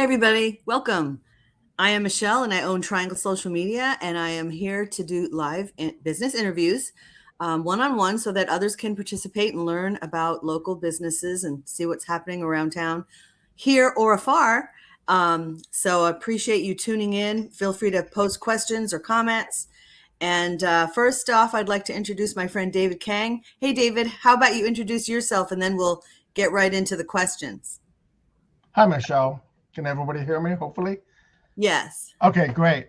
everybody. Welcome. I am Michelle and I own Triangle Social Media, and I am here to do live business interviews one-on-one so that others can participate and learn about local businesses and see what's happening around town here or afar. So I appreciate you tuning in. Feel free to post questions or comments. And first off, I'd like to introduce my friend David Kang. Hey, David, how about you introduce yourself and then we'll get right into the questions. Hi, Michelle. Can everybody hear me, hopefully? Yes. Okay, great.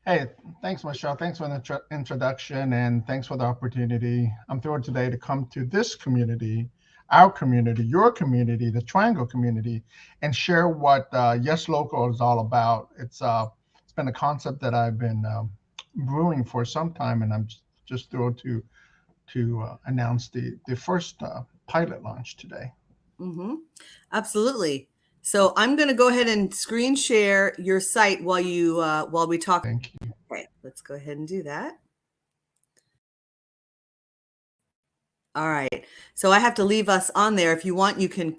Hey, thanks, Michelle. Thanks for the introduction, and thanks for the opportunity. I'm thrilled today to come to this community, our community, your community, the Triangle community, and share what YesLocal is all about. It's been a concept that I've been brewing for some time, and I'm just thrilled to announce the first pilot launch today. Mm-hmm. Absolutely. So I'm going to go ahead and screen share your site while we talk. Thank you. Okay, let's go ahead and do that. All right. So I have to leave us on there. If you want, you can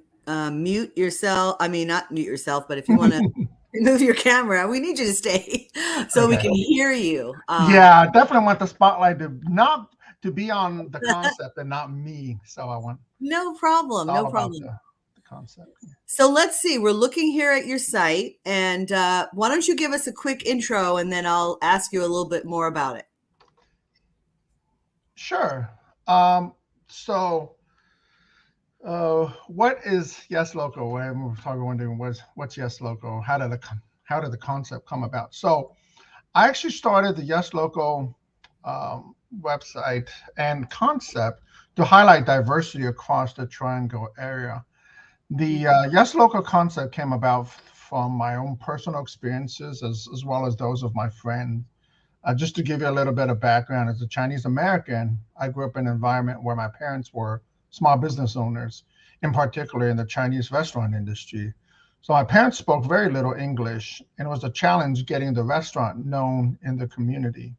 mute yourself. I mean, not mute yourself, but if you want to move your camera, we need you to stay so we can hear you. Yeah, I definitely want the spotlight to be on the concept and not me. So I want no problem. No problem. The concept. So let's see. We're looking here at your site, and why don't you give us a quick intro, and then I'll ask you a little bit more about it. Sure. What is YesLocal? We're talking wondering what's YesLocal? How did the concept come about? So I actually started the YesLocal website and concept to highlight diversity across the Triangle area. The YesLocal concept came about from my own personal experiences as well as those of my friends. Just to give you a little bit of background, as a Chinese American, I grew up in an environment where my parents were small business owners, in particular in the Chinese restaurant industry. So my parents spoke very little English, and it was a challenge getting the restaurant known in the community.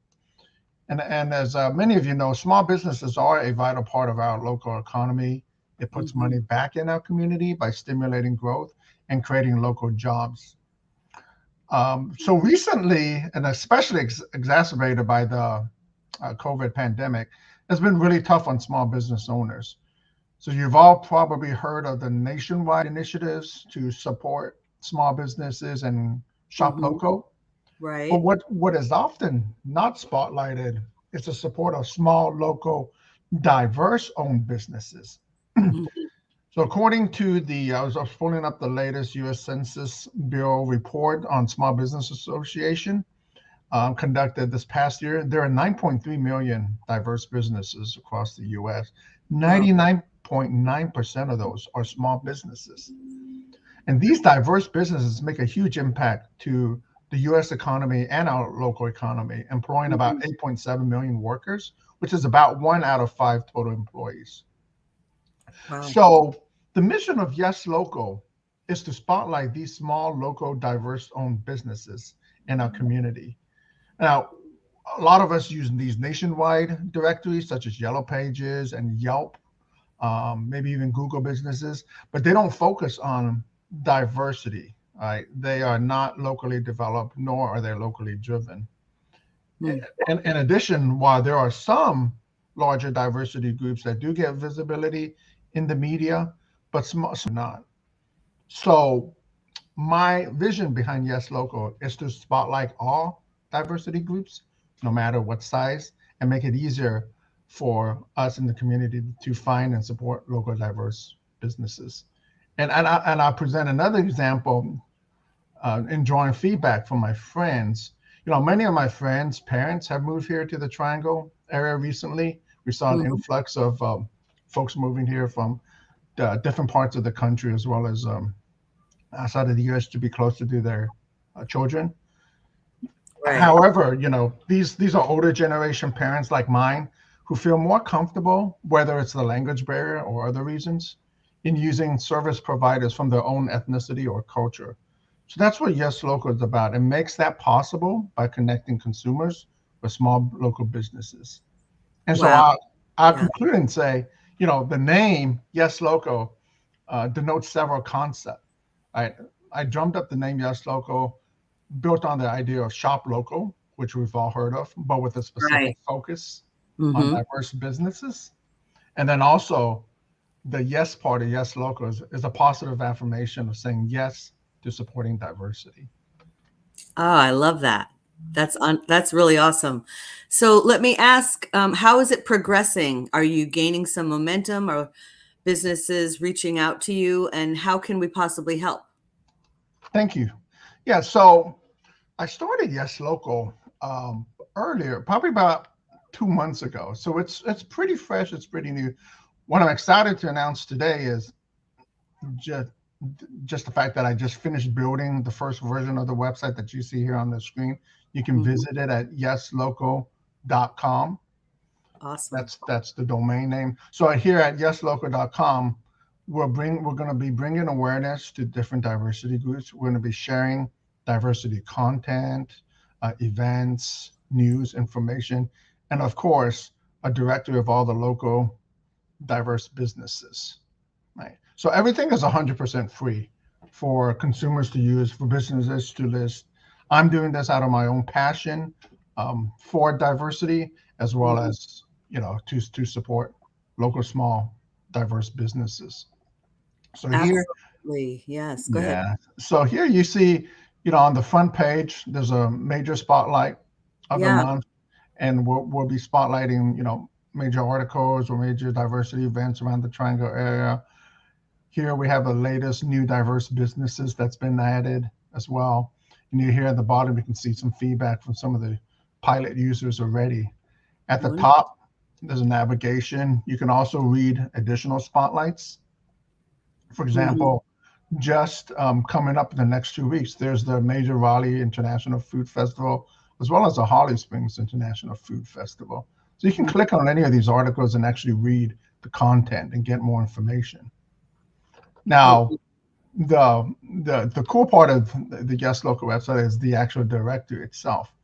And as many of you know, small businesses are a vital part of our local economy. It puts money back in our community by stimulating growth and creating local jobs. So recently, and especially exacerbated by the COVID pandemic, it's been really tough on small business owners. So you've all probably heard of the nationwide initiatives to support small businesses and shop local. Right. But what is often not spotlighted is the support of small, local, diverse-owned businesses. So according to I was pulling up the latest U.S. Census Bureau report on Small Business Association conducted this past year. There are 9.3 million diverse businesses across the U.S. 99.9% of those are small businesses. And these diverse businesses make a huge impact to the U.S. economy and our local economy, employing about 8.7 million workers, which is about 1 out of 5 total employees. Wow. So the mission of YesLocal is to spotlight these small, local, diverse-owned businesses in our community. Now, a lot of us use these nationwide directories, such as Yellow Pages and Yelp, maybe even Google businesses, but they don't focus on diversity. Right? They are not locally developed, nor are they locally driven. And in addition, while there are some larger diversity groups that do get visibility in the media, but some not. So my vision behind YesLocal is to spotlight all diversity groups, no matter what size, and make it easier for us in the community to find and support local diverse businesses. And I'll present another example in drawing feedback from my friends. You know, many of my friends' parents have moved here to the Triangle area recently. We saw an influx of folks moving here from different parts of the country, as well as outside of the U.S. to be closer to their children. Right. However, you know, these are older generation parents like mine who feel more comfortable, whether it's the language barrier or other reasons, in using service providers from their own ethnicity or culture. So that's what YesLocal is about. It makes that possible by connecting consumers with small local businesses. And so I'll conclude and say, you know, the name YesLocal denotes several concepts, right? I drummed up the name YesLocal, built on the idea of shop local, which we've all heard of, but with a specific Right. focus on Mm-hmm. diverse businesses. And then also the yes part of YesLocal is a positive affirmation of saying yes to supporting diversity. Oh, I love that. That's really awesome. So let me ask, how is it progressing? Are you gaining some momentum, or businesses reaching out to you, and how can we possibly help? Thank you. Yeah, so I started YesLocal earlier, probably about 2 months ago. So it's pretty fresh. It's pretty new. What I'm excited to announce today is just just the fact that I just finished building the first version of the website that you see here on the screen. You can Mhm. visit it at yeslocal.com. Awesome. That's the domain name. So here at yeslocal.com, we're going to be bringing awareness to different diversity groups. We're going to be sharing diversity content, events, news, information, and of course, a directory of all the local diverse businesses. Right. So everything is 100% free for consumers to use, for businesses to list. I'm doing this out of my own passion for diversity, as well Mhm. as to support local small diverse businesses. So here, Absolutely. Yes. Go ahead. yeah. So here you see, on the front page, there's a major spotlight of the Yeah. month, and we'll be spotlighting, major articles or major diversity events around the Triangle area. Here we have the latest new diverse businesses that's been added as well. And you here at the bottom, you can see some feedback from some of the pilot users already. At the Wonderful. top, there's a navigation. You can also read additional spotlights. For Mhm. example, just coming up in the next 2 weeks, there's the major Raleigh International Food Festival, as well as the Holly Springs International Food Festival. So you can click on any of these articles and actually read the content and get more information. Oh, Now, the cool part of the YesLocal website is the actual directory itself.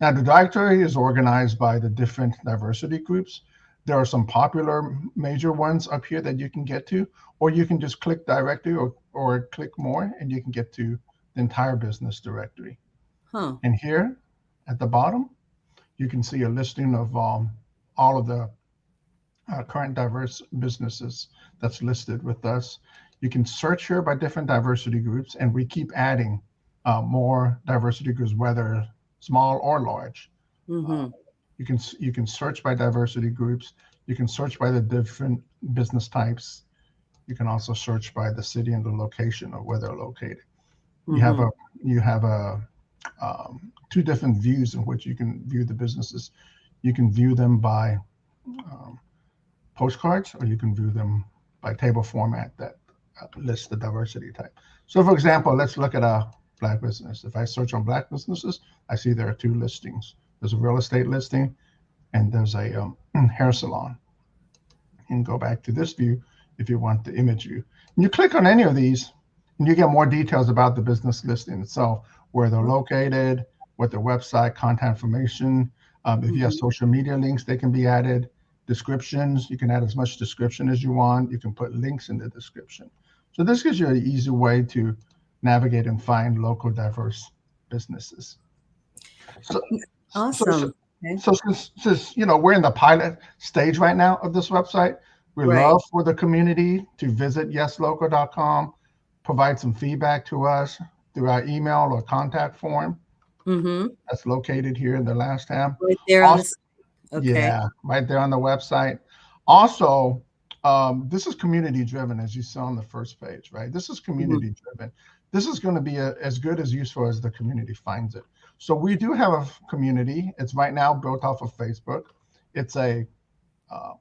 Now, the directory is organized by the different diversity groups. There are some popular major ones up here that you can get to, or you can just click directory or click more, and you can get to the entire business directory. huh. And here at the bottom, you can see a listing of all of the current diverse businesses that's listed with us. You can search here by different diversity groups, and we keep adding more diversity groups, whether small or large. Uh, Mm-hmm. you can search by diversity groups. You can search by the different business types. You can also search by the city and the location of where they're located. You have Mm-hmm. a you have a two different views in which you can view the businesses. You can view them by um, postcards, or you can view them by table format that lists the diversity type. So, for example, let's look at a black business. If I search on black businesses, I see there are two listings. There's a real estate listing, and there's a hair salon. You can go back to this view if you want the image view. And you click on any of these, and you get more details about the business listing itself, where they're located, what their website, contact information. If you have Mm-hmm. social media links, they can be added. Descriptions, you can add as much description as you want. You can put links in the description. So this gives you an easy way to navigate and find local diverse businesses. So, so, so, Awesome. Okay. so since we're in the pilot stage right now of this website, we Right. love for the community to visit yeslocal.com, provide some feedback to us through our email or contact form Mm-hmm. that's located here in the last tab. Right there on Also, this. Okay. yeah, right there on the website. Also, this is community driven, as you saw on the first page, right? This is Mm-hmm. community driven. This is going to be as good as useful as the community finds it. So we do have a community. It's right now built off of Facebook. It's a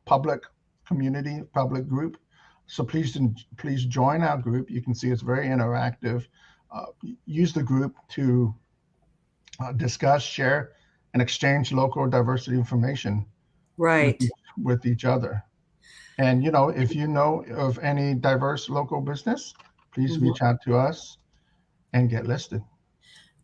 public community, public group. So please join our group. You can see it's very interactive. Uh, Use the group to discuss, share, and exchange local diversity information with Right. with each other. And if you know of any diverse local business, please Mm-hmm. reach out to us and get listed.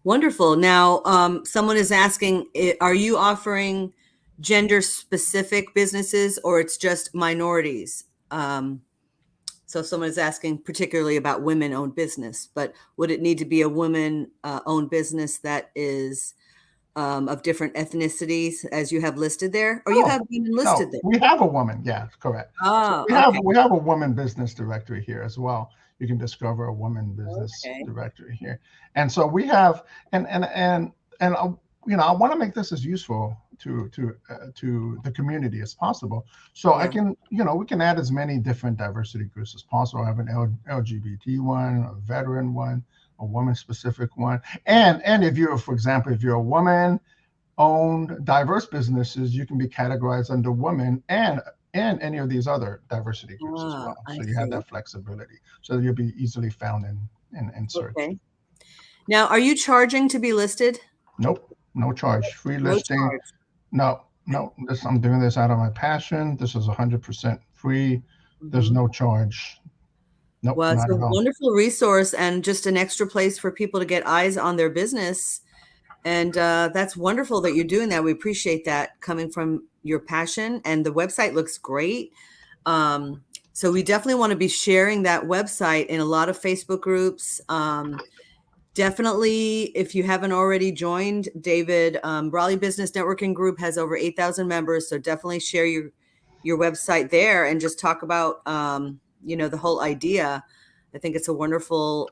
Wonderful. Now, someone is asking, are you offering gender specific businesses, or it's just minorities? So if someone is asking particularly about women-owned business, but would it need to be a woman-owned business that is of different ethnicities as you have listed there, or you have women listed there? We have a woman. Yeah, correct. So Oh, okay. we have a woman business directory here as well. You can discover a woman business Okay. directory here, and so we have and I want to make this as useful to the community as possible. So I can we can add as many different diversity groups as possible. I have an LGBT one, a veteran one, a woman specific one, and if you're, for example, if you're a woman owned diverse businesses, you can be categorized under women and any of these other diversity groups as well. I So you have see. that flexibility. So you'll be easily found in search. Okay. Now, are you charging to be listed? Nope, no charge. Free No listing. charge. No. I'm doing this out of my passion. This is 100% free. There's no charge. Nope, Well, it's not a at all. wonderful resource and just an extra place for people to get eyes on their business. And that's wonderful that you're doing that. We appreciate that coming from your passion. And the website looks great. So we definitely want to be sharing that website in a lot of Facebook groups. Definitely, if you haven't already joined, David, Raleigh Business Networking Group has over 8,000 members. So definitely share your website there and just talk about, the whole idea. I think it's a wonderful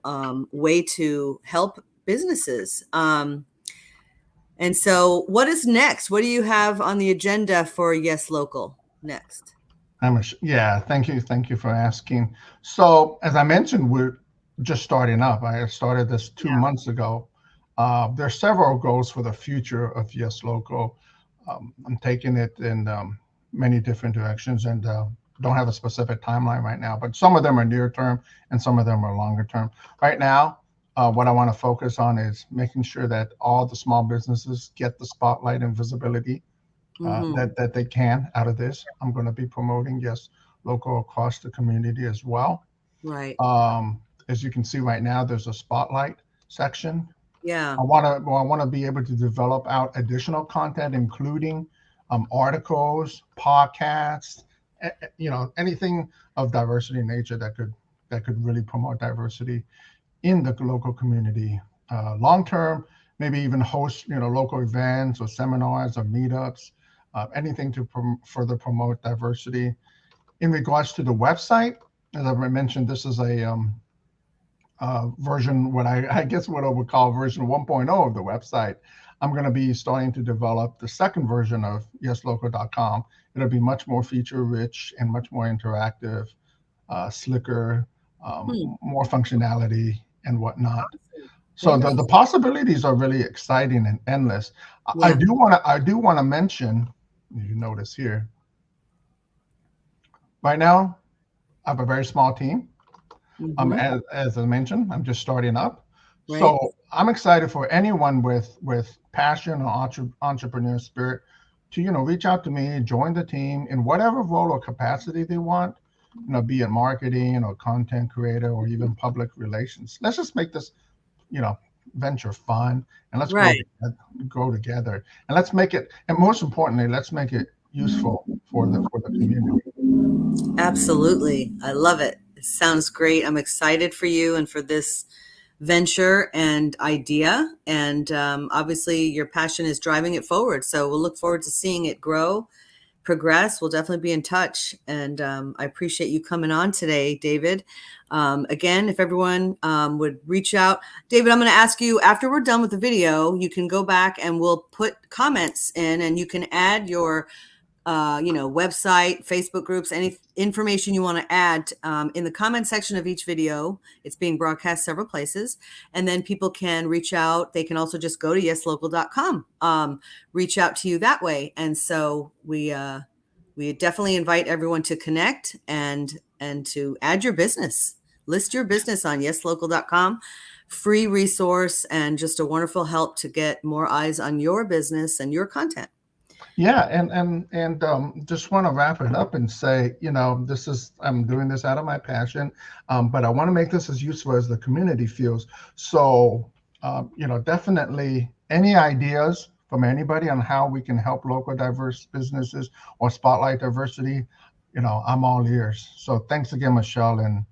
way to help businesses. And so what is next? What do you have on the agenda for YesLocal next? Thank you for asking. So as I mentioned, we're just starting up. I started this 2 months ago. There are several goals for the future of YesLocal. I'm taking it in many different directions and don't have a specific timeline right now, but some of them are near term and some of them are longer term. Right now, what I want to focus on is making sure that all the small businesses get the spotlight and visibility that they can out of this. I'm going to be promoting YesLocal across the community as well. Right. As you can see right now, there's a spotlight section. Yeah. I want to be able to develop out additional content, including articles, podcasts, anything of diversity nature that could really promote diversity in the local community. Long term, maybe even host local events or seminars or meetups, anything to further promote diversity. In regards to the website, as I mentioned, this is a version, what I guess what I would call version 1.0 of the website. I'm going to be starting to develop the second version of YesLocal.com. It'll be much more feature rich and much more interactive, slicker, more functionality and whatnot. So the possibilities are really exciting and endless. Yeah. I do want to mention, you notice here, right now, I have a very small team. As I mentioned, I'm just starting up. Right. So I'm excited for anyone with passion or entrepreneur spirit to, reach out to me, join the team in whatever role or capacity they want, be it marketing or content creator or even public relations. Let's just make this, venture fun, and let's grow together, and let's make it, and most importantly, let's make it useful for the community. Absolutely. I love it. It sounds great. I'm excited for you and for this venture and idea. And obviously your passion is driving it forward. So we'll look forward to seeing it grow, progress. We'll definitely be in touch. And I appreciate you coming on today, David. Again, if everyone would reach out. David, I'm going to ask you, after we're done with the video, you can go back and we'll put comments in and you can add your website, Facebook groups, any information you want to add in the comment section of each video. It's being broadcast several places, and then people can reach out. They can also just go to YesLocal.com, reach out to you that way. And so we definitely invite everyone to connect and to add your business, list your business on YesLocal.com. Free resource and just a wonderful help to get more eyes on your business and your content. Yeah, and just want to wrap it up and say, I'm doing this out of my passion, but I want to make this as useful as the community feels. So, definitely any ideas from anybody on how we can help local diverse businesses or spotlight diversity, I'm all ears. So thanks again, Michelle, and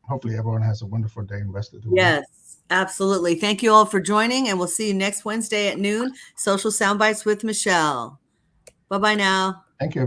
hopefully everyone has a wonderful day and rest of the week. Yes, absolutely. Thank you all for joining, and we'll see you next Wednesday at noon. Social Soundbites with Michelle. Bye-bye now. Thank you.